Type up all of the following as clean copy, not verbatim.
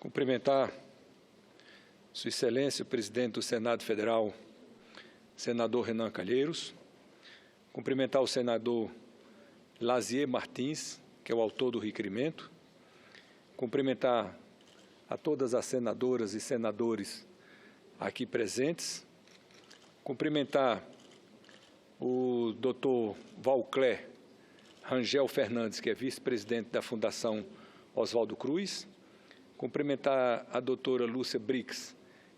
Cumprimentar Sua Excelência, o Presidente do Senado Federal, senador Renan Calheiros. Cumprimentar o senador Lazier Martins, que é o autor do requerimento. Cumprimentar a todas as senadoras e senadores aqui presentes. Cumprimentar o doutor Valcler Rangel Fernandes, que é vice-presidente da Fundação Oswaldo Cruz. Cumprimentar a doutora Lúcia Brix,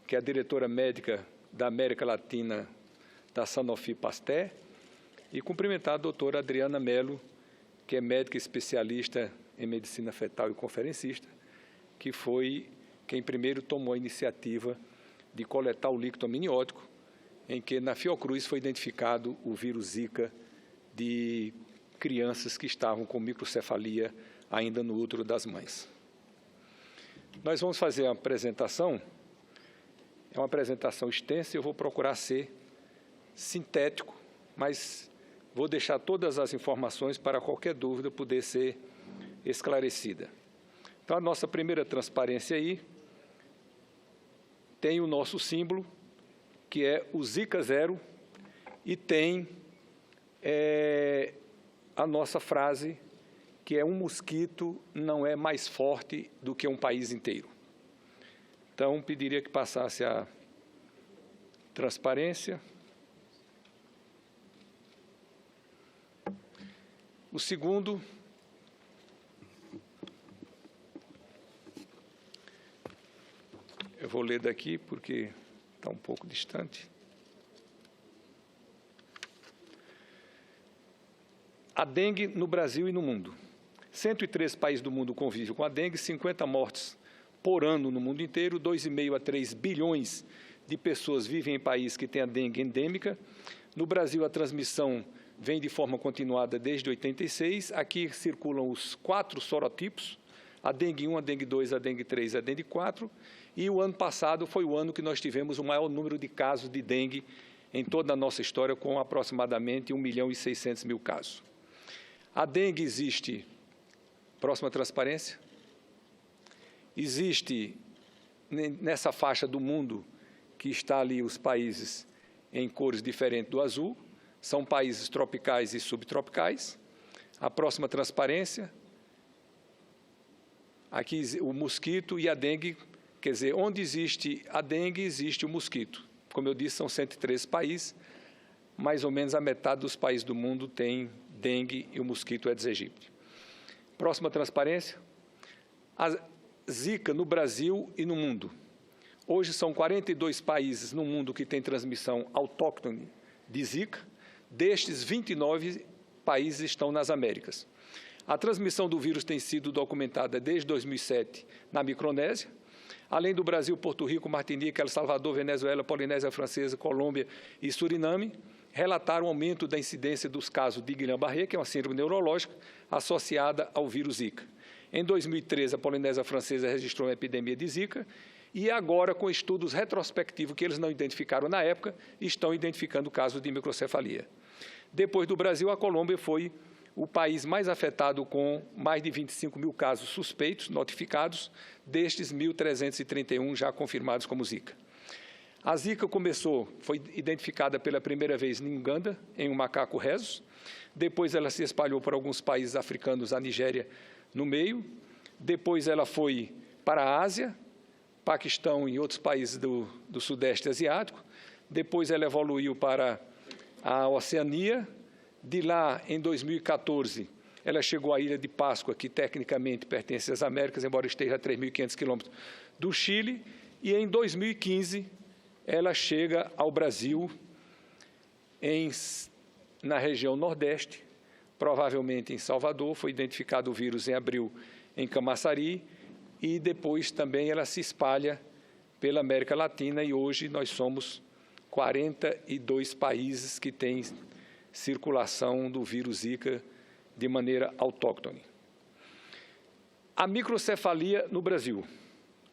que é a diretora médica da América Latina da Sanofi Pasteur. E cumprimentar a doutora Adriana Mello, que é médica especialista em medicina fetal e conferencista, que foi quem primeiro tomou a iniciativa de coletar o líquido amniótico, em que na Fiocruz foi identificado o vírus Zika de crianças que estavam com microcefalia ainda no útero das mães. Nós vamos fazer a apresentação, é uma apresentação extensa, eu vou procurar ser sintético, mas vou deixar todas as informações para qualquer dúvida poder ser esclarecida. Então, a nossa primeira transparência aí tem o nosso símbolo, que é o Zika Zero, e tem a nossa frase, que é: um mosquito não é mais forte do que um país inteiro. Então, pediria que passasse a transparência. O segundo, eu vou ler daqui porque está um pouco distante. A dengue no Brasil e no mundo. 103 países do mundo convivem com a dengue, 50 mortes por ano no mundo inteiro, 2,5 a 3 bilhões de pessoas vivem em países que têm a dengue endêmica. No Brasil, a transmissão vem de forma continuada desde 86. Aqui circulam os 4 sorotipos, a dengue 1, a dengue 2, a dengue 3, a dengue 4. E o ano passado foi o ano que nós tivemos o maior número de casos de dengue em toda a nossa história, com aproximadamente 1.600.000 casos. A dengue existe, próxima transparência, existe nessa faixa do mundo que está ali os países em cores diferentes do azul, são países tropicais e subtropicais. A próxima transparência, aqui o mosquito e a dengue, quer dizer, onde existe a dengue, existe o mosquito. Como eu disse, são 103 países, mais ou menos a metade dos países do mundo tem dengue e o mosquito Aedes aegypti. Próxima transparência, a Zika no Brasil e no mundo. Hoje são 42 países no mundo que têm transmissão autóctone de Zika, destes 29 países estão nas Américas. A transmissão do vírus tem sido documentada desde 2007 na Micronésia, além do Brasil, Porto Rico, Martinica, El Salvador, Venezuela, Polinésia Francesa, Colômbia e Suriname, relataram aumento da incidência dos casos de Guillain-Barré, que é uma síndrome neurológica associada ao vírus Zika. Em 2013, a Polinésia Francesa registrou uma epidemia de Zika e agora, com estudos retrospectivos que eles não identificaram na época, estão identificando casos de microcefalia. Depois do Brasil, a Colômbia foi o país mais afetado, com mais de 25.000 casos suspeitos notificados, destes 1.331 já confirmados como Zika. A Zika foi identificada pela primeira vez em Uganda, em um macaco rhesus. Depois ela se espalhou para alguns países africanos, a Nigéria no meio. Depois ela foi para a Ásia, Paquistão e outros países do Sudeste Asiático. Depois ela evoluiu para a Oceania. De lá, em 2014, ela chegou à Ilha de Páscoa, que tecnicamente pertence às Américas, embora esteja a 3.500 quilômetros do Chile. E em 2015, ela chega ao Brasil, na região Nordeste, provavelmente em Salvador. Foi identificado o vírus em abril em Camaçari, e depois também ela se espalha pela América Latina, e hoje nós somos 42 países que têm circulação do vírus Zika de maneira autóctone. A microcefalia no Brasil.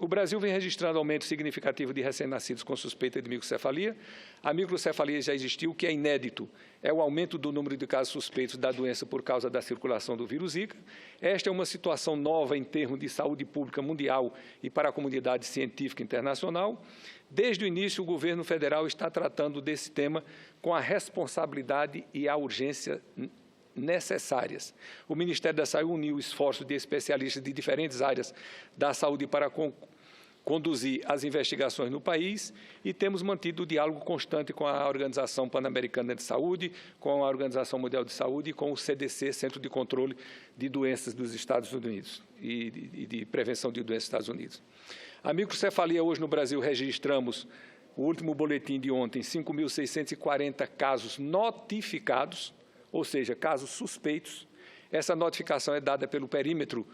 O Brasil vem registrando aumento significativo de recém-nascidos com suspeita de microcefalia. A microcefalia já existiu, o que é inédito é o aumento do número de casos suspeitos da doença por causa da circulação do vírus Zika. Esta é uma situação nova em termos de saúde pública mundial e para a comunidade científica internacional. Desde o início, o governo federal está tratando desse tema com a responsabilidade e a urgência necessárias. O Ministério da Saúde uniu esforços de especialistas de diferentes áreas da saúde para conduzir as investigações no país e temos mantido o diálogo constante com a Organização Pan-Americana de Saúde, com a Organização Mundial de Saúde e com o CDC, Centro de Controle de Doenças dos Estados Unidos e de Prevenção de Doenças dos Estados Unidos. A microcefalia, hoje no Brasil, registramos, o último boletim de ontem, 5.640 casos notificados, ou seja, casos suspeitos. Essa notificação é dada pelo perímetro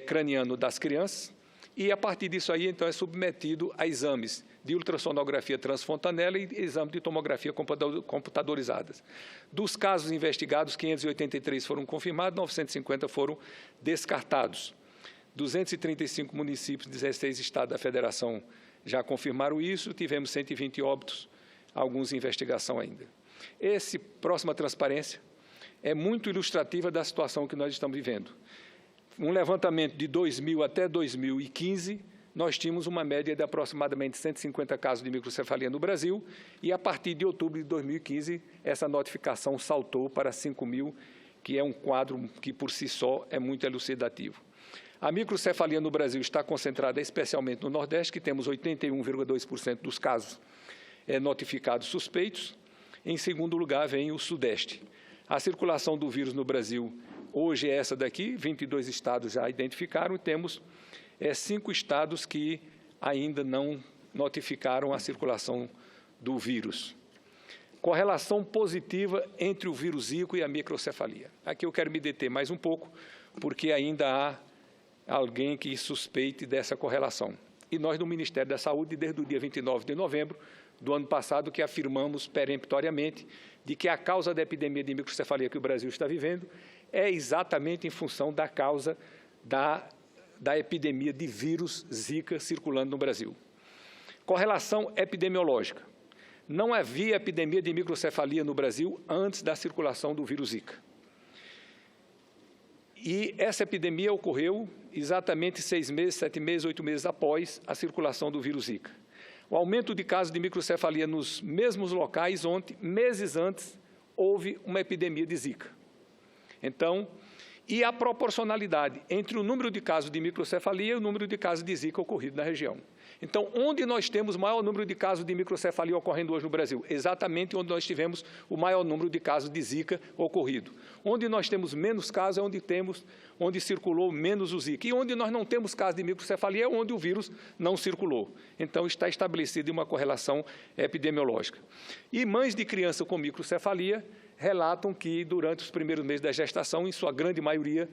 craniano das crianças e, a partir disso aí, então, é submetido a exames de ultrassonografia transfontanela e exame de tomografia computadorizadas. Dos casos investigados, 583 foram confirmados, 950 foram descartados. 235 municípios, 16 estados da federação já confirmaram isso, tivemos 120 óbitos, alguns em investigação ainda. Essa próxima transparência é muito ilustrativa da situação que nós estamos vivendo. Um levantamento de 2000 até 2015, nós tínhamos uma média de aproximadamente 150 casos de microcefalia no Brasil e, a partir de outubro de 2015, essa notificação saltou para 5.000, que é um quadro que, por si só, é muito elucidativo. A microcefalia no Brasil está concentrada especialmente no Nordeste, que temos 81,2% dos casos notificados suspeitos. Em segundo lugar, vem o Sudeste. A circulação do vírus no Brasil hoje é essa daqui, 22 estados já identificaram, e temos 5 estados que ainda não notificaram a circulação do vírus. Correlação positiva entre o vírus Zika e a microcefalia. Aqui eu quero me deter mais um pouco, porque ainda há alguém que suspeite dessa correlação. E nós, do Ministério da Saúde, desde o dia 29 de novembro do ano passado, que afirmamos peremptoriamente de que a causa da epidemia de microcefalia que o Brasil está vivendo é exatamente em função da causa da epidemia de vírus Zika circulando no Brasil. Correlação epidemiológica. Não havia epidemia de microcefalia no Brasil antes da circulação do vírus Zika. E essa epidemia ocorreu exatamente 6 meses, 7 meses, 8 meses após a circulação do vírus Zika. O aumento de casos de microcefalia nos mesmos locais onde, meses antes, houve uma epidemia de Zika. Então, e a proporcionalidade entre o número de casos de microcefalia e o número de casos de Zika ocorrido na região. Então, onde nós temos o maior número de casos de microcefalia ocorrendo hoje no Brasil? Exatamente onde nós tivemos o maior número de casos de Zika ocorrido. Onde nós temos menos casos é onde circulou menos o Zika. E onde nós não temos casos de microcefalia é onde o vírus não circulou. Então, está estabelecida uma correlação epidemiológica. E mães de criança com microcefalia relatam que, durante os primeiros meses da gestação, em sua grande maioria,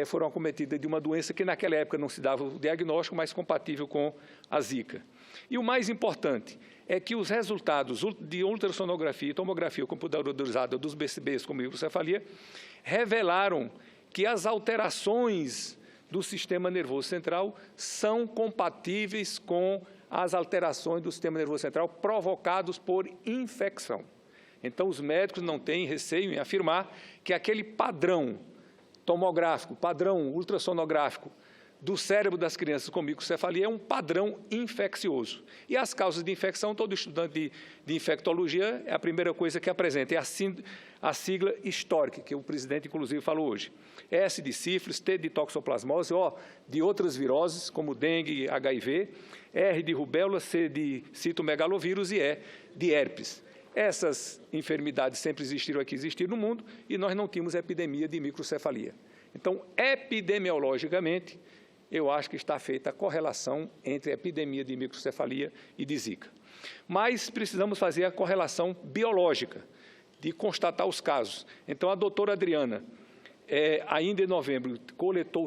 foram acometidas de uma doença que naquela época não se dava o diagnóstico, mas compatível com a Zika. E o mais importante é que os resultados de ultrassonografia e tomografia computadorizada dos BCBs com microcefalia revelaram que as alterações do sistema nervoso central são compatíveis com as alterações do sistema nervoso central provocadas por infecção. Então, os médicos não têm receio em afirmar que aquele padrão tomográfico, padrão ultrassonográfico do cérebro das crianças com microcefalia é um padrão infeccioso. E as causas de infecção, todo estudante de infectologia, é a primeira coisa que apresenta, é a sigla histórica, que o presidente, inclusive, falou hoje. S de sífilis, T de toxoplasmose, O de outras viroses, como dengue e HIV, R de rubéola, C de citomegalovírus e E de herpes. Essas enfermidades sempre existiram aqui, existiram no mundo, e nós não tínhamos epidemia de microcefalia. Então, epidemiologicamente, eu acho que está feita a correlação entre a epidemia de microcefalia e de Zika. Mas precisamos fazer a correlação biológica, de constatar os casos. Então, a doutora Adriana, ainda em novembro, coletou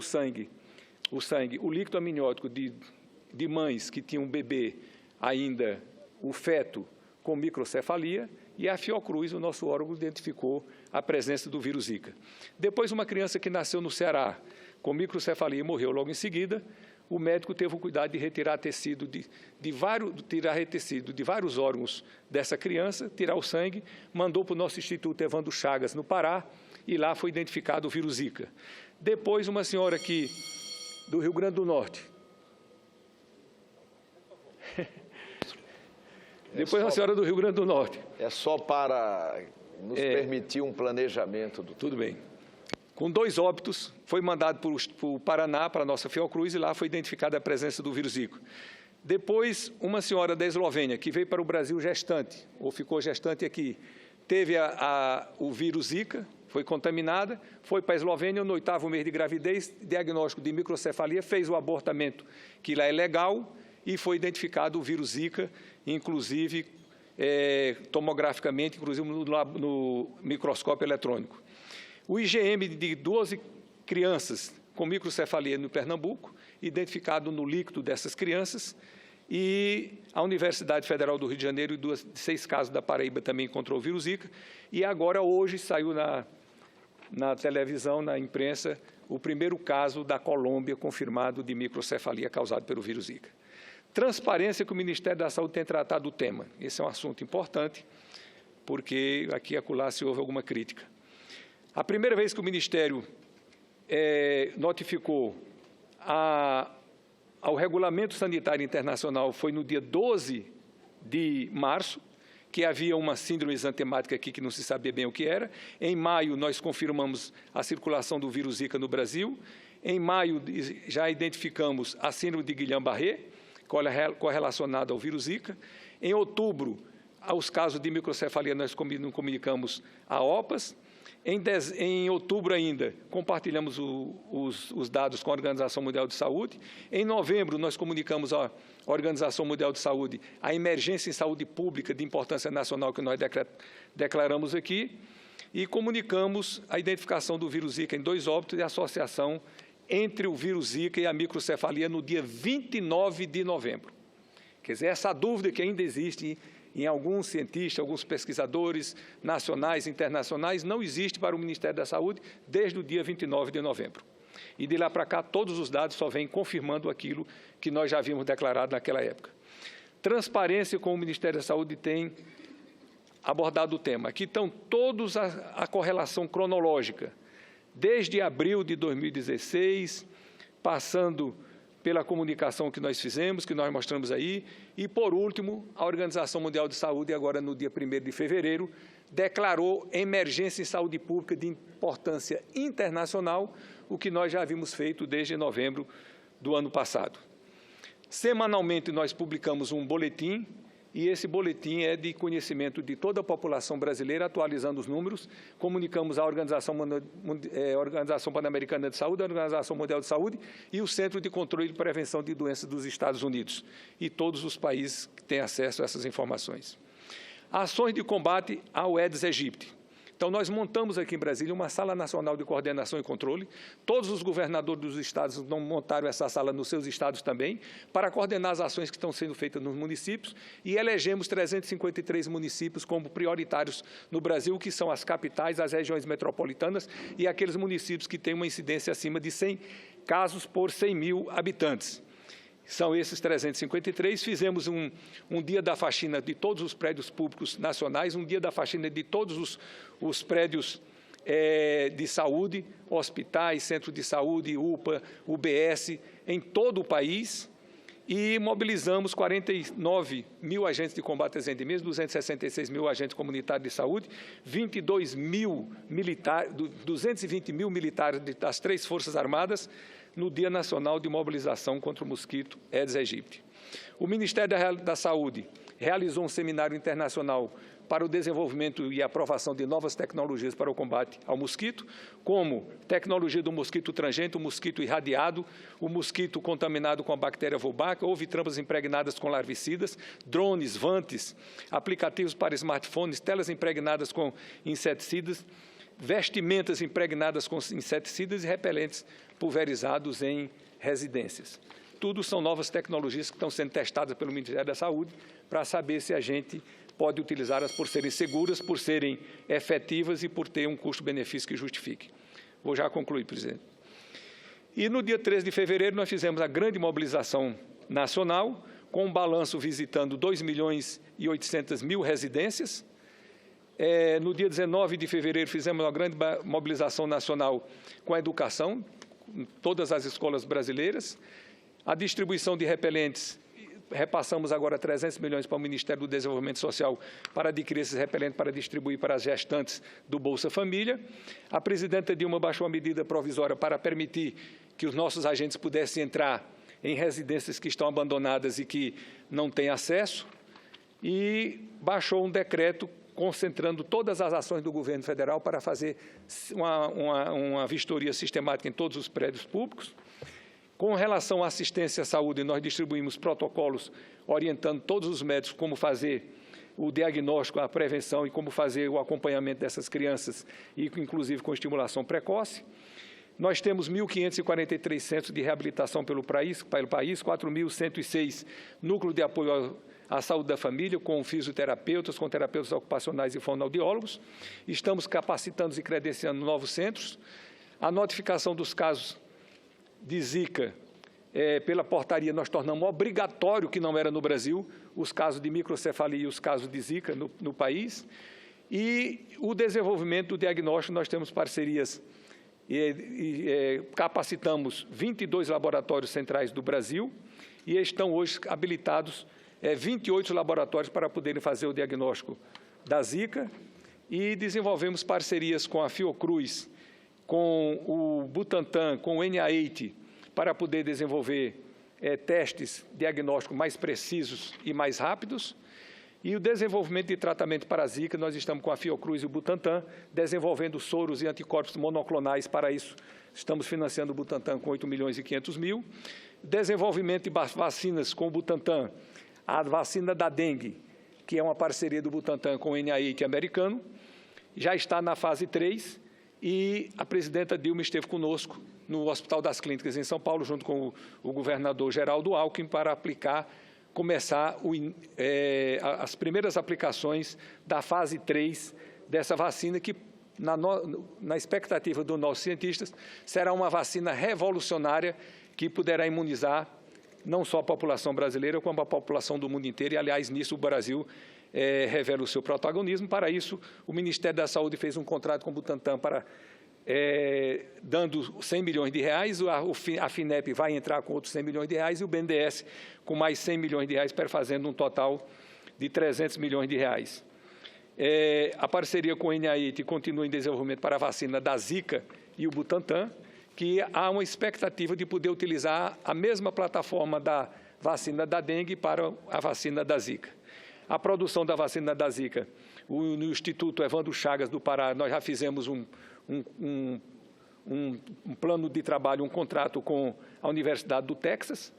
o líquido amniótico de mães que tinham um bebê ainda, o feto, com microcefalia, e a Fiocruz, o nosso órgão, identificou a presença do vírus Zika. Depois, uma criança que nasceu no Ceará com microcefalia e morreu logo em seguida, o médico teve o cuidado de retirar tecido de vários órgãos dessa criança, tirar o sangue, mandou para o nosso Instituto Evandro Chagas, no Pará, e lá foi identificado o vírus Zika. Depois, uma senhora aqui do Rio Grande do Norte. Depois, uma senhora do Rio Grande do Norte. É só para nos permitir um planejamento. Tudo bem. Com 2 óbitos, foi mandado para o Paraná, para a nossa Fiocruz, e lá foi identificada a presença do vírus Zika. Depois, uma senhora da Eslovênia, que veio para o Brasil gestante, ou ficou gestante aqui, teve o vírus Zika, foi contaminada, foi para a Eslovênia no 8º mês de gravidez, diagnóstico de microcefalia, fez o abortamento, que lá é legal, e foi identificado o vírus Zika, inclusive tomograficamente, inclusive no microscópio eletrônico. O IgM de 12 crianças com microcefalia no Pernambuco, identificado no líquido dessas crianças, e a Universidade Federal do Rio de Janeiro, 6 casos da Paraíba também encontrou o vírus Zika, e agora hoje saiu na televisão, na imprensa, o primeiro caso da Colômbia confirmado de microcefalia causado pelo vírus Zika. Transparência que o Ministério da Saúde tem tratado do tema. Esse é um assunto importante, porque aqui e acolá se houve alguma crítica. A primeira vez que o Ministério notificou ao Regulamento Sanitário Internacional foi no dia 12 de março, que havia uma síndrome exantemática aqui que não se sabia bem o que era. Em maio, nós confirmamos a circulação do vírus Zika no Brasil. Em maio, já identificamos a síndrome de Guillain-Barré, correlacionada ao vírus Zika. Em outubro, aos casos de microcefalia, nós comunicamos a OPAS. Em outubro ainda, compartilhamos os dados com a Organização Mundial de Saúde. Em novembro, nós comunicamos à Organização Mundial de Saúde a emergência em saúde pública de importância nacional que nós declaramos aqui e comunicamos a identificação do vírus Zika em 2 óbitos e a associação entre o vírus Zika e a microcefalia no dia 29 de novembro. Quer dizer, essa dúvida que ainda existe em alguns cientistas, alguns pesquisadores nacionais e internacionais, não existe para o Ministério da Saúde desde o dia 29 de novembro. E de lá para cá, todos os dados só vêm confirmando aquilo que nós já havíamos declarado naquela época. Transparência com o Ministério da Saúde tem abordado o tema. Aqui estão todos a correlação cronológica, desde abril de 2016, passando pela comunicação que nós fizemos, que nós mostramos aí, e, por último, a Organização Mundial de Saúde, agora no dia 1º de fevereiro, declarou emergência em saúde pública de importância internacional, o que nós já havíamos feito desde novembro do ano passado. Semanalmente, nós publicamos um boletim, e esse boletim é de conhecimento de toda a população brasileira, atualizando os números. Comunicamos à Organização Pan-Americana de Saúde, a Organização Mundial de Saúde e o Centro de Controle e Prevenção de Doenças dos Estados Unidos, e todos os países que têm acesso a essas informações. Ações de combate ao Aedes aegypti. Então, nós montamos aqui em Brasília uma Sala Nacional de Coordenação e Controle. Todos os governadores dos estados montaram essa sala nos seus estados também, para coordenar as ações que estão sendo feitas nos municípios, e elegemos 353 municípios como prioritários no Brasil, que são as capitais, as regiões metropolitanas e aqueles municípios que têm uma incidência acima de 100 casos por 100 mil habitantes. São esses 353. Fizemos um dia da faxina de todos os prédios públicos nacionais, um dia da faxina de todos os prédios de saúde, hospitais, centros de saúde, UPA, UBS, em todo o país, e mobilizamos 49 mil agentes de combate às endemias, 266 mil agentes comunitários de saúde, 220 mil militares das 3 Forças Armadas, no Dia Nacional de Mobilização contra o Mosquito Aedes aegypti. O Ministério da Saúde realizou um seminário internacional para o desenvolvimento e aprovação de novas tecnologias para o combate ao mosquito, como tecnologia do mosquito transgênico, o mosquito irradiado, o mosquito contaminado com a bactéria Wolbachia, houve trampas impregnadas com larvicidas, drones, vantes, aplicativos para smartphones, telas impregnadas com inseticidas, vestimentas impregnadas com inseticidas e repelentes pulverizados em residências. Tudo são novas tecnologias que estão sendo testadas pelo Ministério da Saúde para saber se a gente pode utilizá-las por serem seguras, por serem efetivas e por ter um custo-benefício que justifique. Vou já concluir, presidente. E no dia 13 de fevereiro nós fizemos a grande mobilização nacional, com um balanço visitando 2.800.000 residências. No dia 19 de fevereiro fizemos uma grande mobilização nacional com a educação, em todas as escolas brasileiras. A distribuição de repelentes, repassamos agora 300 milhões para o Ministério do Desenvolvimento Social para adquirir esses repelentes para distribuir para as gestantes do Bolsa Família. A presidenta Dilma baixou a medida provisória para permitir que os nossos agentes pudessem entrar em residências que estão abandonadas e que não têm acesso, e baixou um decreto concentrando todas as ações do governo federal para fazer uma vistoria sistemática em todos os prédios públicos. Com relação à assistência à saúde, nós distribuímos protocolos orientando todos os médicos como fazer o diagnóstico, a prevenção e como fazer o acompanhamento dessas crianças, e inclusive com estimulação precoce. Nós temos 1.543 centros de reabilitação pelo país, 4.106 núcleos de apoio à saúde da família, com fisioterapeutas, com terapeutas ocupacionais e fonoaudiólogos. Estamos capacitando e credenciando novos centros. A notificação dos casos de Zika, pela portaria, nós tornamos obrigatório, que não era no Brasil, os casos de microcefalia e os casos de Zika no país. E o desenvolvimento do diagnóstico, nós temos parcerias capacitamos 22 laboratórios centrais do Brasil e estão hoje habilitados 28 laboratórios para poderem fazer o diagnóstico da Zika, e desenvolvemos parcerias com a Fiocruz, com o Butantan, com o NIAID, para poder desenvolver testes diagnósticos mais precisos e mais rápidos. E o desenvolvimento de tratamento para a Zika, nós estamos com a Fiocruz e o Butantan, desenvolvendo soros e anticorpos monoclonais. Para isso, estamos financiando o Butantan com 8.500.000. Desenvolvimento de vacinas com o Butantan, a vacina da dengue, que é uma parceria do Butantan com o NIAID americano, já está na fase 3, e a presidenta Dilma esteve conosco no Hospital das Clínicas em São Paulo, junto com o governador Geraldo Alckmin, para começar as primeiras aplicações da fase 3 dessa vacina, que, na expectativa dos nossos cientistas, será uma vacina revolucionária que poderá imunizar não só a população brasileira, como a população do mundo inteiro. E, aliás, nisso o Brasil revela o seu protagonismo. Para isso, o Ministério da Saúde fez um contrato com o Butantan dando 100 milhões de reais, a FINEP vai entrar com outros 100 milhões de reais e o BNDES com mais 100 milhões de reais, fazendo um total de 300 milhões de reais. A parceria com o NIAID continua em desenvolvimento para a vacina da Zika e o Butantan, que há uma expectativa de poder utilizar a mesma plataforma da vacina da dengue para a vacina da Zika. A produção da vacina da Zika, no Instituto Evandro Chagas do Pará, nós já fizemos um plano de trabalho, um contrato com a Universidade do Texas.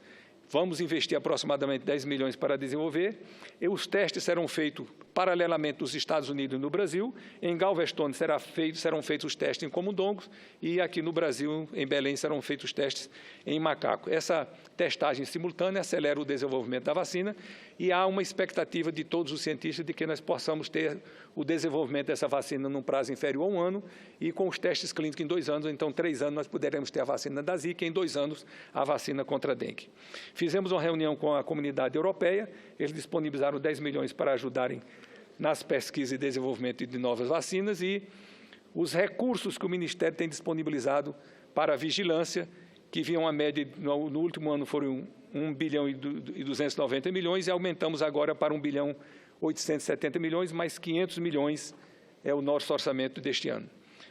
Vamos investir aproximadamente 10 milhões para desenvolver. E os testes serão feitos paralelamente nos Estados Unidos e no Brasil. Em Galveston serão feitos os testes em camundongos, e aqui no Brasil, em Belém, serão feitos os testes em macaco. Essa testagem simultânea acelera o desenvolvimento da vacina, e há uma expectativa de todos os cientistas de que nós possamos ter o desenvolvimento dessa vacina num prazo inferior a 1 ano, e com os testes clínicos em 2 anos, então 3 anos, nós poderemos ter a vacina da Zika, e em 2 anos a vacina contra a dengue. Fizemos uma reunião com a comunidade europeia, eles disponibilizaram 10 milhões para ajudarem nas pesquisas e desenvolvimento de novas vacinas, e os recursos que o Ministério tem disponibilizado para a vigilância, que vinham a média, no último ano foram 1 bilhão e 290 milhões, e aumentamos agora para 1 bilhão 870 milhões, mais 500 milhões é o nosso orçamento deste ano.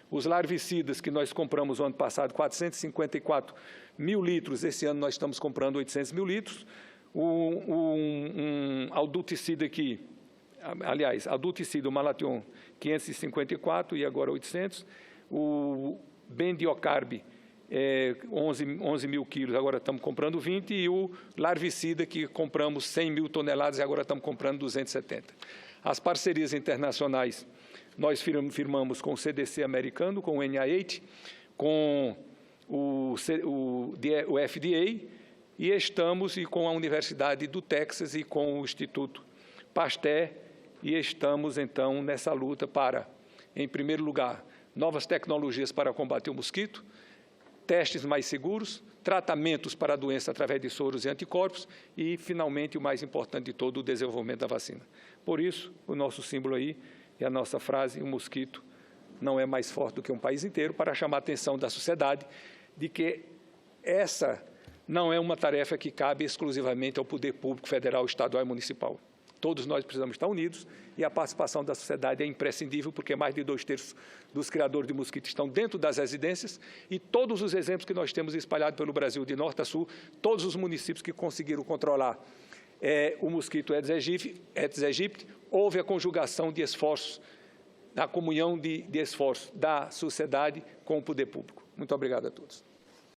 Os larvicidas que nós compramos no ano passado, 454 mil litros, esse ano nós estamos comprando 800 mil litros. Um alduticida aqui, aliás, alduticida, o Malathion, 554 e agora 800. O bendiocarb, 11 mil quilos, agora estamos comprando 20, e o larvicida, que compramos 100 mil toneladas e agora estamos comprando 270. As parcerias internacionais, nós firmamos com o CDC americano, com o NIH, com o FDA, e estamos com a Universidade do Texas e com o Instituto Pasteur, e estamos, então, nessa luta para, em primeiro lugar, novas tecnologias para combater o mosquito, testes mais seguros, tratamentos para a doença através de soros e anticorpos e, finalmente, o mais importante de todo, o desenvolvimento da vacina. Por isso, o nosso símbolo aí é a nossa frase, o mosquito não é mais forte do que um país inteiro, para chamar a atenção da sociedade de que essa não é uma tarefa que cabe exclusivamente ao poder público federal, estadual e municipal. Todos nós precisamos estar unidos e a participação da sociedade é imprescindível, porque mais de 2/3 dos criadores de mosquitos estão dentro das residências e todos os exemplos que nós temos espalhados pelo Brasil, de norte a sul, todos os municípios que conseguiram controlar o mosquito Aedes aegypti, houve a conjugação de esforços, a comunhão de esforços da sociedade com o poder público. Muito obrigado a todos.